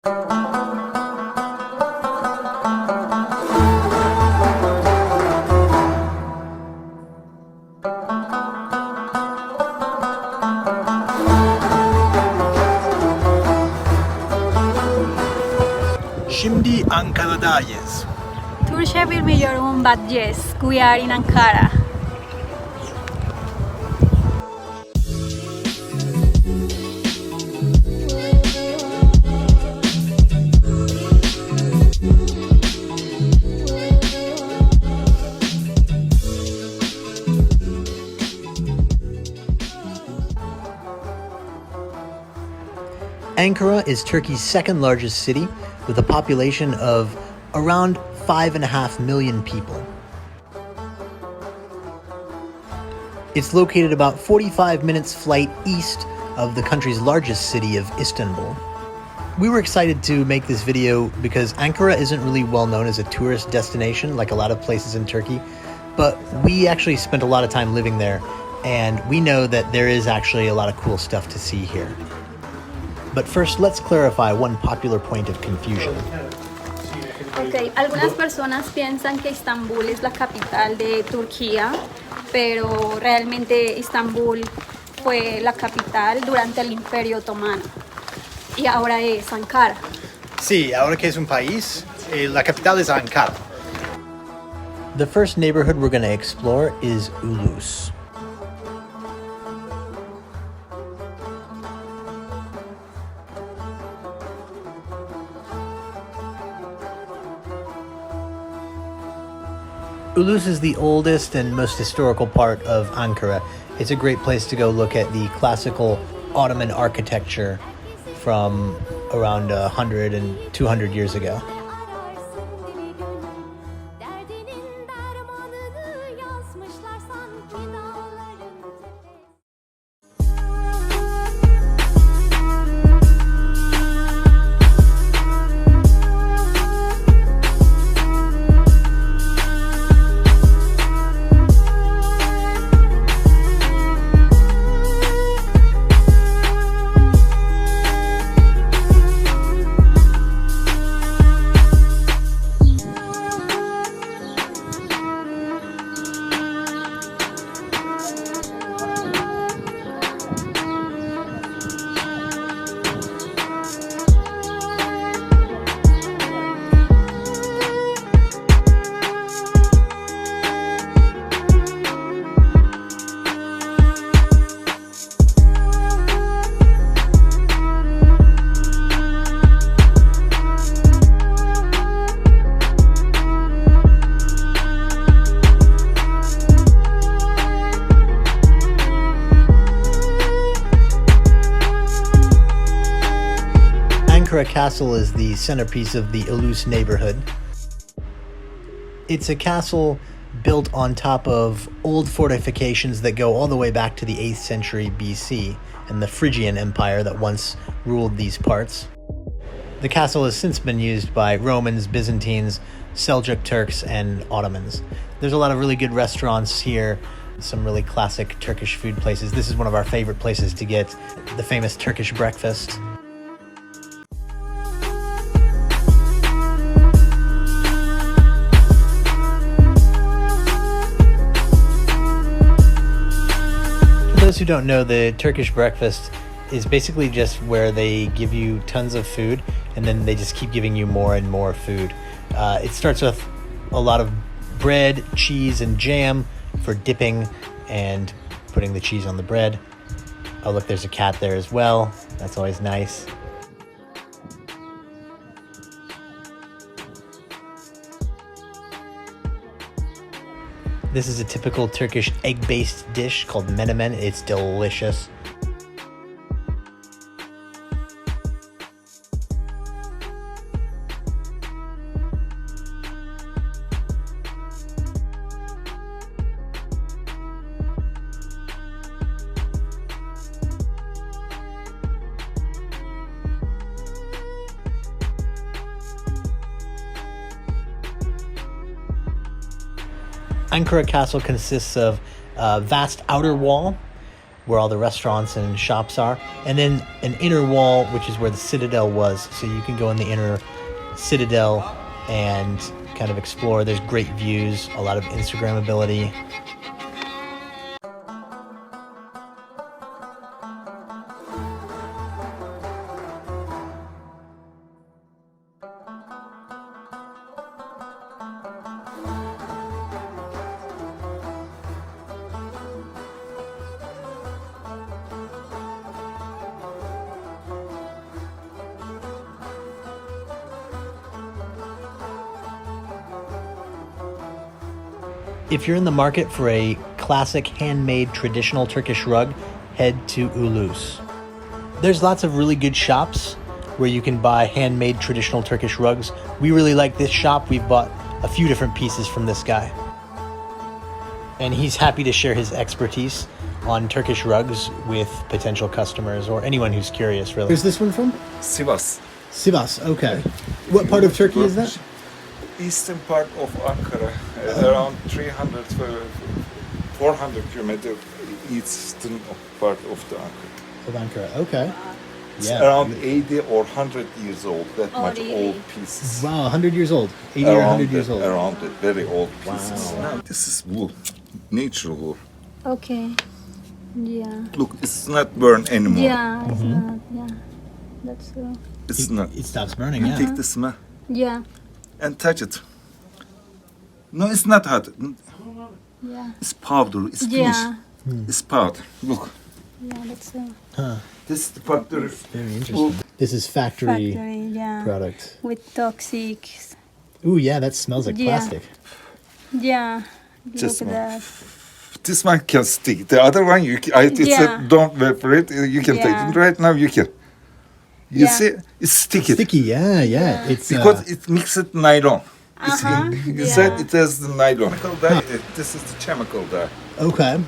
Şimdi Ankara'dayız. Türkçe bilmiyorum but yes, we are in Ankara. Ankara is Turkey's second largest city with a population of around 5.5 million people. It's located about 45 minutes flight east of the country's largest city of Istanbul. We were excited to make this video because Ankara isn't really well known as a tourist destination like a lot of places in Turkey, but we actually spent a lot of time living there and we know that there is actually a lot of cool stuff to see here. But first, let's clarify one popular point of confusion. Ok, algunas personas piensan que Estambul es la capital de Turquía, pero realmente Estambul fue la capital durante el Imperio Otomano y ahora es Ankara. Sí, ahora que es un país, la capital es Ankara. The first neighborhood we're going to explore is Ulus. Ulus is the oldest and most historical part of Ankara. It's a great place to go look at the classical Ottoman architecture from around 100 and 200 years ago. Ankara Castle is the centerpiece of the Ulus neighborhood. It's a castle built on top of old fortifications that go all the way back to the 8th century BC and the Phrygian Empire that once ruled these parts. The castle has since been used by Romans, Byzantines, Seljuk Turks, and Ottomans. There's a lot of really good restaurants here, some really classic Turkish food places. This is one of our favorite places to get the famous Turkish breakfast. For those who don't know, the Turkish breakfast is basically just where they give you tons of food and then they just keep giving you more and more food. It starts with a lot of bread, cheese, and jam for dipping and putting the cheese on the bread. Oh, look, there's a cat there as well. That's always nice. This is a typical Turkish egg-based dish called menemen. It's delicious. Ankara Castle consists of a vast outer wall where all the restaurants and shops are, and then an inner wall, which is where the citadel was. So you can go in the inner citadel and kind of explore. There's great views, a lot of Instagrammability. If you're in the market for a classic handmade traditional Turkish rug, head to Ulus. There's lots of really good shops where you can buy handmade traditional Turkish rugs. We really like this shop. We've bought a few different pieces from this guy. And he's happy to share his expertise on Turkish rugs with potential customers or anyone who's curious, really. Where's this one from? Sivas. Sivas, okay. What part of Turkey is that? Eastern part of Ankara, around 300, 400 kilometers eastern part of the Ankara. Of Ankara, okay. It's around 80 or 100 years old, that much really? old pieces. Wow, 100 years old. 80 or 100 years old. Around it, very old pieces. Wow. Now, this is wool, natural wool. Okay. Yeah. Look, it's not burned anymore. Yeah, it's not. Yeah. That's true. It's not. It stops burning, You yeah. take the smell Yeah. and touch it. No, it's not hot. Yeah. It's powder. It's Yeah. finished. It's powder. Look, Yeah, that's true. this is the factory. Very interesting. This is factory Yeah. product. With toxics. Ooh, yeah, that smells like Yeah. plastic. Yeah. Just Look at one. that. This one can stick. The other one, it's Yeah. don't evaporate. You can take Yeah. it right now. You can. You Yeah. see, it's sticky. Sticky, yeah. It's Because it mixed nylon. It's Uh-huh, inside yeah. it has the nylon. This is the chemical dye. okay.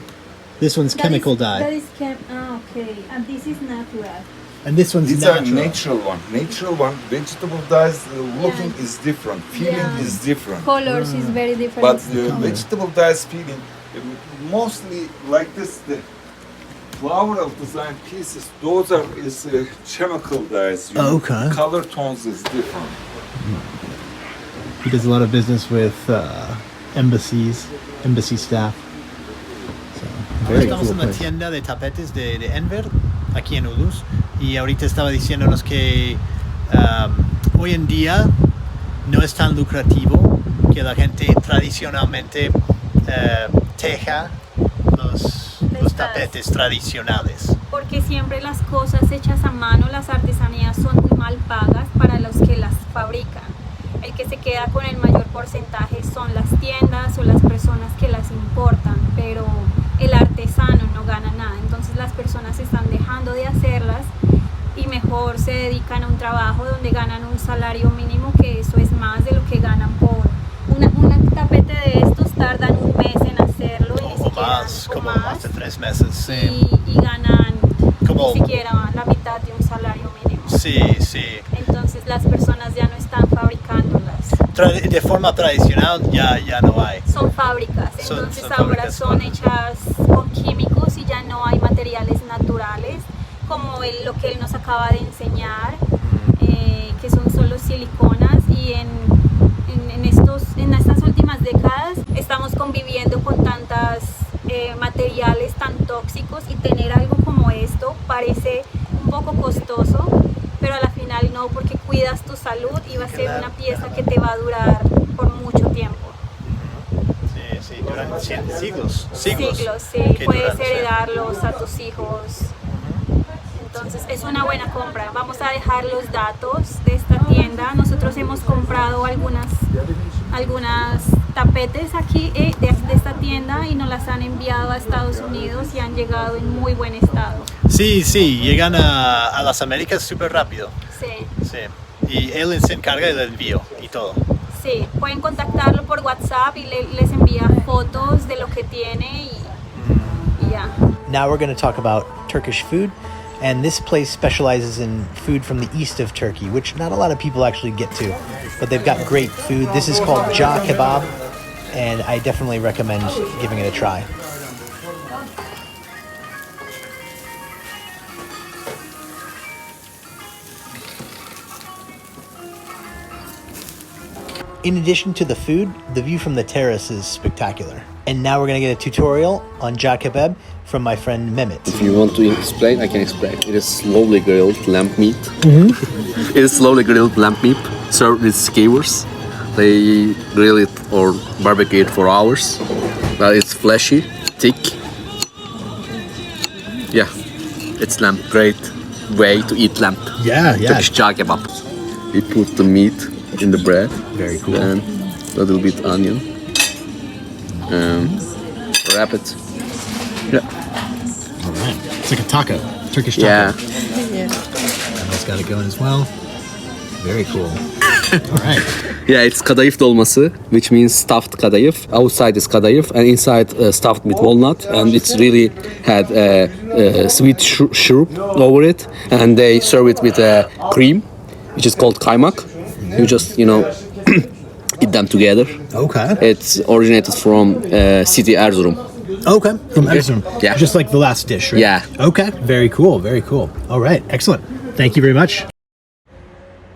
This one's chemical dye, That is okay. And this is natural. and this one's These natural. are natural one. Natural one. Vegetable dyes, looking Yeah. is different. Feeling Yeah. is different. Colors is very different. But the vegetable dyes feeling mostly like this. The flower of design pieces. Those are chemical dyes. Okay. Color tones is different. He does a lot of business with embassy staff. So, very Estamos cool en la place. tienda de tapetes de Enver, aquí en Ulus, y ahorita estaba diciéndonos que hoy en día no es tan lucrativo que la gente tradicionalmente teja los tapetes tradicionales. Porque siempre las cosas hechas a mano, las artesanías son muy mal pagas para los que las fabrican. El que se queda con el mayor porcentaje son las tiendas o las personas que las importan, pero el artesano no gana nada. Entonces las personas están dejando de hacerlas y mejor se dedican a un trabajo donde ganan un salario mínimo, que eso es más de lo que ganan por un tapete de estos. Tardan un mes en hacerlo y ni siquiera Como más, más de 3 meses, sí. y ganan Como- ni siquiera la mitad de un salario mínimo. Sí, sí. Entonces las personas ya no están fabricándolas, De forma tradicional ya no hay. son fábricas. Son Entonces ahora fábricas, son claro. hechas con químicos y ya no hay materiales naturales como lo que él nos acaba de enseñar, que son solo siliconas. Y en estas últimas décadas estamos conviviendo con tantas materiales tan tóxicos, y tener algo como esto parece un poco costoso, pero a la final no, porque cuidas tu salud y va a ser una pieza que te va a durar por mucho tiempo. Sí, durante siglos. Siglos, sí, Que puedes duran, sí. heredarlos a tus hijos. Entonces es una buena compra. Vamos a dejar los datos de esta tienda. Nosotros hemos comprado algunas tapetes aquí de esta tienda y nos las han enviado a Estados Unidos y han llegado en muy buen estado. Sí, llegan a las Américas súper rápido. Sí, Sí. Y él se encarga del envío y todo. sí. Pueden contactarlo por WhatsApp y les envía fotos de lo que tiene y ya. Now we're going to talk about Turkish food. And this place specializes in food from the east of Turkey, which not a lot of people actually get to. But they've got great food. This is called Kebab, and I definitely recommend giving it a try. In addition to the food, the view from the terrace is spectacular. And now we're going to get a tutorial on Kebab from my friend Mehmet. If you want to explain, I can explain. It is slowly grilled lamb meat. It is slowly grilled lamb meat served with skewers. They grill it or barbecue it for hours. But it's fleshy, thick. Yeah, it's lamb. Great way to eat lamb. Yeah. Turkish kebab. We put the meat in the bread. Very cool. And a little bit onion. Wrap it. Yeah. All right. It's like a taco. Turkish taco. Yeah. That's got it going as well. Very cool. All right. Yeah, it's kadayıf dolması, which means stuffed kadayıf. Outside is kadayıf and inside stuffed with walnut. And it's really had sweet syrup over it. And they serve it with a cream, which is called kaymak. You just, eat them together. Okay. It's originated from city Erzurum. Okay. From Erzurum. Yeah. Just like the last dish, right? Yeah. Okay. Very cool. Very cool. All right. Excellent. Thank you very much.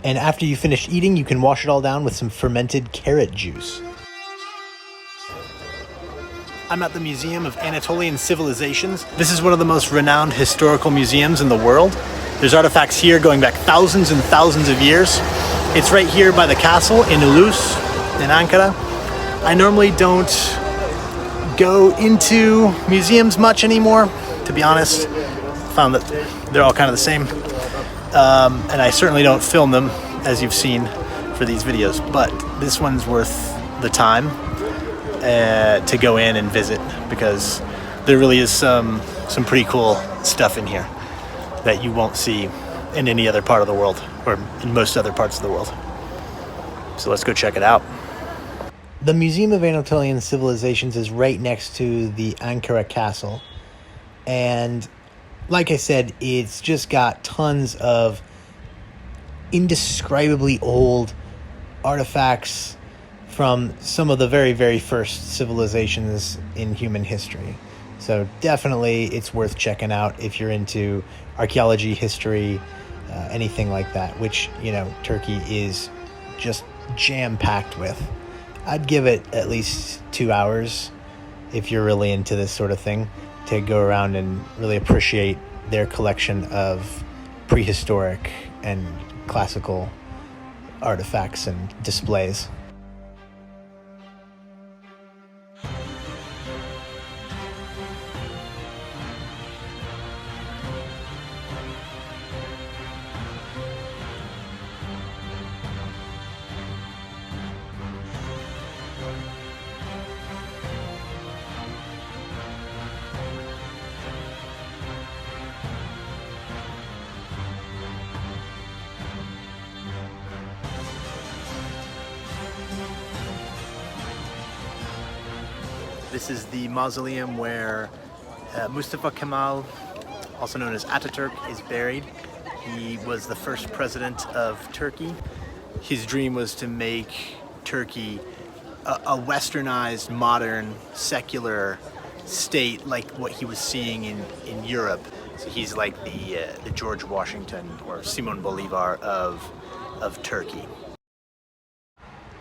And after you finish eating, you can wash it all down with some fermented carrot juice. I'm at the Museum of Anatolian Civilizations. This is one of the most renowned historical museums in the world. There's artifacts here going back thousands and thousands of years. It's right here by the castle in Ulus, in Ankara. I normally don't go into museums much anymore, to be honest. Found that they're all kind of the same. And I certainly don't film them, as you've seen, for these videos. But this one's worth the time to go in and visit, because there really is some pretty cool stuff in here that you won't see in any other part of the world, or in most other parts of the world. So let's go check it out. The Museum of Anatolian Civilizations is right next to the Ankara Castle. And like I said, it's just got tons of indescribably old artifacts from some of the very, very first civilizations in human history. So definitely it's worth checking out if you're into archaeology, history, anything like that, which, Turkey is just jam-packed with. I'd give it at least 2 hours if you're really into this sort of thing, to go around and really appreciate their collection of prehistoric and classical artifacts and displays. This is the mausoleum where Mustafa Kemal, also known as Ataturk, is buried. He was the first president of Turkey. His dream was to make Turkey a westernized, modern, secular state like what he was seeing in Europe. So he's like the George Washington or Simon Bolivar of Turkey.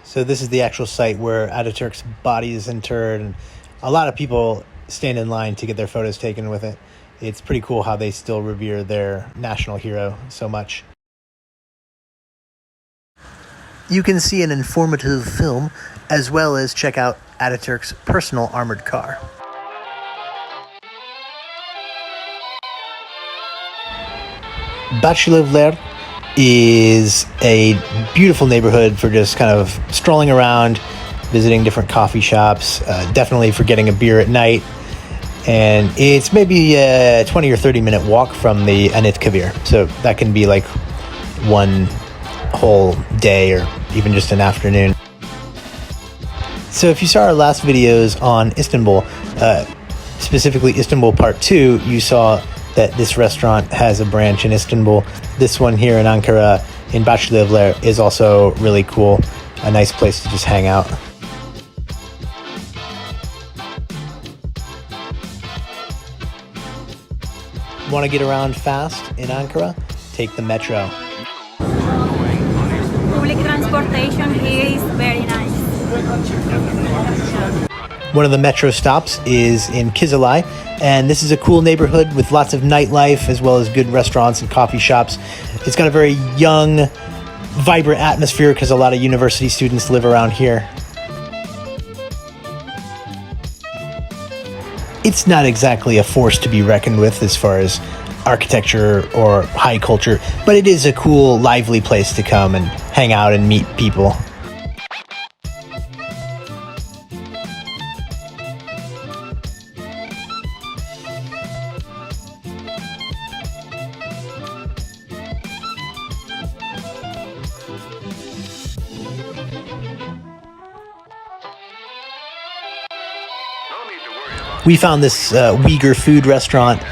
So this is the actual site where Ataturk's body is interred, and a lot of people stand in line to get their photos taken with it. It's pretty cool how they still revere their national hero so much. You can see an informative film, as well as check out Ataturk's personal armored car. Bahçelievler is a beautiful neighborhood for just kind of strolling around, visiting different coffee shops, definitely for getting a beer at night. And it's maybe a 20 or 30 minute walk from the Anıtkabir. So that can be like one whole day or even just an afternoon. So if you saw our last videos on Istanbul, specifically Istanbul Part 2, you saw that this restaurant has a branch in Istanbul. This one here in Ankara, in Bahçelievler, is also really cool. A nice place to just hang out. Want to get around fast in Ankara? Take the metro. Public transport transportation here is very nice. One of the metro stops is in Kizelai, and this is a cool neighborhood with lots of nightlife as well as good restaurants and coffee shops. It's got a very young, vibrant atmosphere because a lot of university students live around here. It's not exactly a force to be reckoned with as far as architecture or high culture, but it is a cool, lively place to come and hang out and meet people. We found this Uyghur food restaurant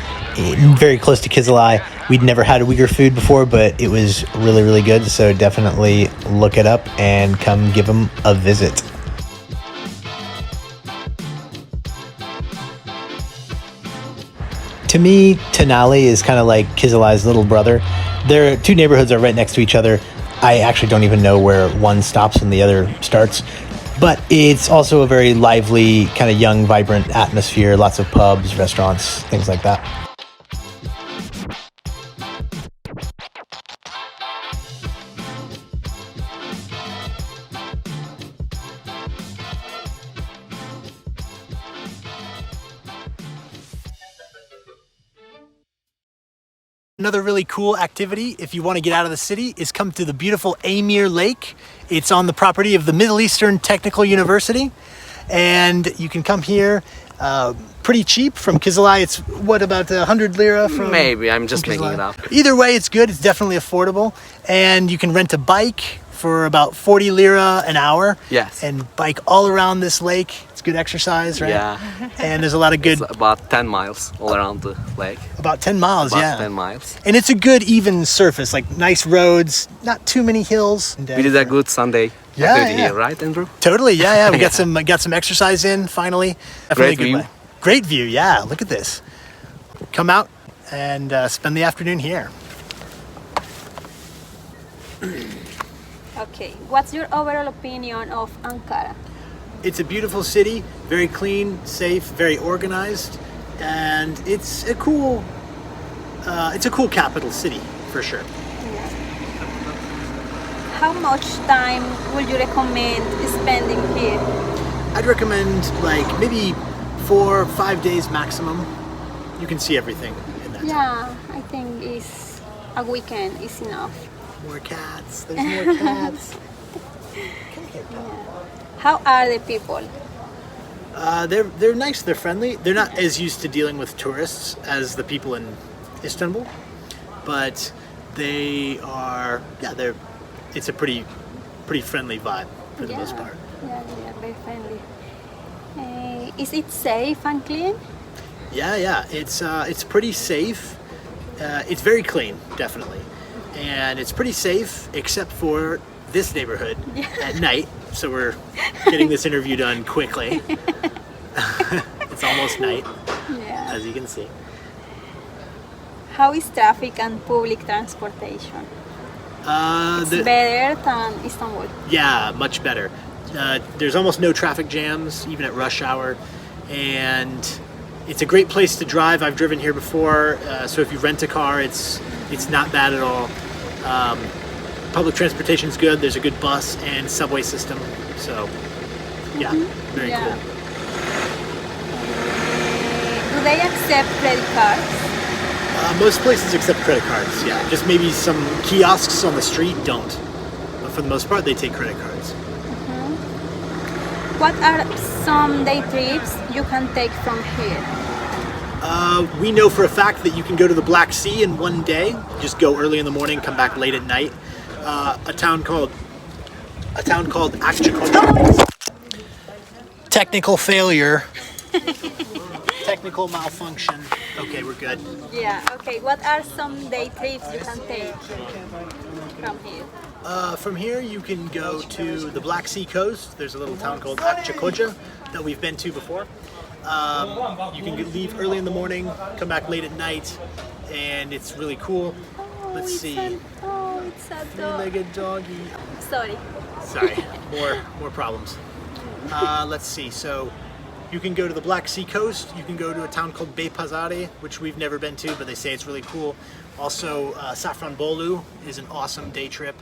very close to Kizelai. We'd never had Uyghur food before, but it was really, really good. So definitely look it up and come give them a visit. To me, Tenali is kind of like Kizelai's little brother. Their two neighborhoods are right next to each other. I actually don't even know where one stops and the other starts. But it's also a very lively, kind of young, vibrant atmosphere. Lots of pubs, restaurants, things like that. Another really cool activity, if you want to get out of the city, is come to the beautiful Amir Lake. It's on the property of the Middle Eastern Technical University, and you can come here pretty cheap from Kizelai. It's what, about 100 lira from? Maybe, I'm just from making it up. Either way, it's good. It's definitely affordable, and you can rent a bike for about 40 lira an hour. Yes. And bike all around this lake. It's good exercise, right? Yeah. And there's a lot of good. It's about 10 miles all around the lake. About 10 miles, About yeah. 10 miles. And it's a good even surface, like nice roads, not too many hills. We did a good Sunday activity here, right, Andrew? Totally, yeah. We got some exercise in finally. Definitely Great view. way. Great view, yeah. Look at this. Come out and spend the afternoon here. Okay, what's your overall opinion of Ankara? It's a beautiful city, very clean, safe, very organized, and it's a cool capital city for sure. Yeah. How much time would you recommend spending here? I'd recommend like maybe 4 or 5 days maximum. You can see everything in that time. Yeah, I think it's a weekend is enough. More cats. There's more cats. Come here, pal. How are the people? They're nice. They're friendly. They're not as used to dealing with tourists as the people in Istanbul, but they are. Yeah, it's a pretty friendly vibe for the most part. Yeah, they are very friendly. Is it safe and clean? Yeah. It's pretty safe. It's very clean, definitely, and it's pretty safe except for this neighborhood at night. So we're getting this interview done quickly. It's almost night, as you can see. How is traffic and public transportation? It's better than Istanbul. Yeah, much better. There's almost no traffic jams, even at rush hour, and it's a great place to drive. I've driven here before, so if you rent a car, it's not bad at all. Public transportation is good. There's a good bus and subway system, so yeah, very cool. Do they accept credit cards? Most places accept credit cards, yeah. Just maybe some kiosks on the street don't, but for the most part, they take credit cards. What are some day trips you can take from here? We know for a fact that you can go to the Black Sea in one day. Just go early in the morning, come back late at night. A town called Acompáñanos. Technical failure. Technical malfunction. Okay, we're good. Yeah, okay. What are some day trips you can take from here? From here, you can go to the Black Sea coast. There's a little town called Acompáñanos that we've been to before. You can leave early in the morning, come back late at night, and it's really cool. Let's see. it's a dog. Three-legged doggy. Sorry. Sorry, more problems. Let's see. So you can go to the Black Sea coast. You can go to a town called Beypazarı, which we've never been to, but they say it's really cool. Also, Safranbolu is an awesome day trip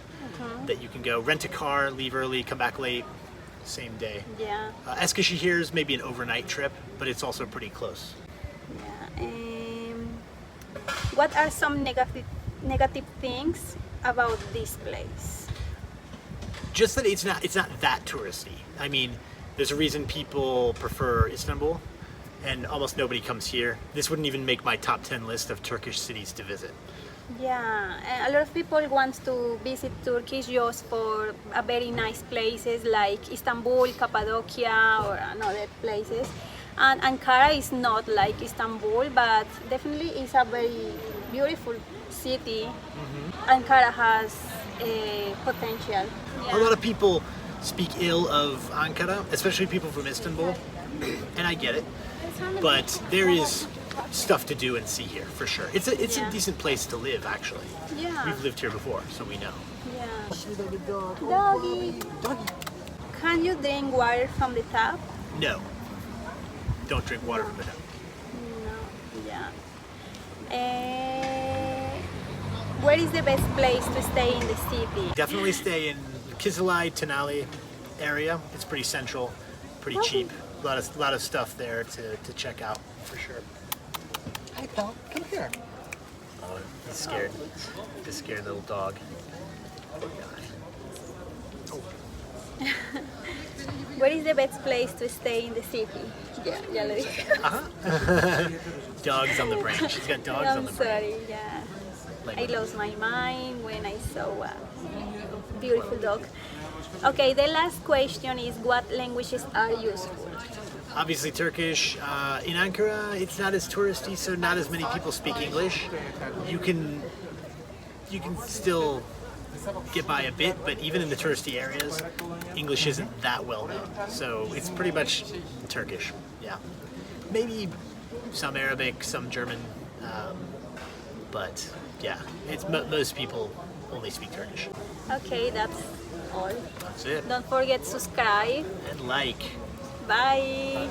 that you can go. Rent a car, leave early, come back late, same day. Yeah. Eskişehir is maybe an overnight trip, but it's also pretty close. Yeah. What are some negative things about this place? Just that it's not that touristy. I mean, there's a reason people prefer Istanbul, and almost nobody comes here. This wouldn't even make my top 10 list of Turkish cities to visit. Yeah, a lot of people want to visit Turkey just for a very nice places like Istanbul, Cappadocia, or another places. And Ankara is not like Istanbul, but definitely is a very beautiful city. Ankara has potential. A lot of people speak ill of Ankara, especially people from Istanbul, and I get it. But there is stuff to do and see here for sure. It's a decent place to live, actually. Yeah. We've lived here before, so we know. Yeah. Doggy. Can you drink water from the tap? No, don't drink water from the tap. No. Yeah. Where is the best place to stay in the city? Definitely stay in Kizelai, Tenali area. It's pretty central, pretty cheap. A lot of stuff there to check out for sure. Hi, pal. Come here. Oh, he's scared. This scared little dog. Poor guy. Where is the best place to stay in the city? Ya lo dije. Dogs on the branch. He's got dogs on I'm the branch. sorry, yeah. I lost my mind when I saw a beautiful dog. Okay, the last question is what languages are useful? Obviously Turkish. In Ankara, it's not as touristy, so not as many people speak English. You can still get by a bit, but even in the touristy areas, English isn't that well known. So it's pretty much Turkish. Yeah, maybe some Arabic, some German, but yeah, it's most people only speak Turkish. Okay, that's all. That's it. Don't forget to subscribe. And like. Bye.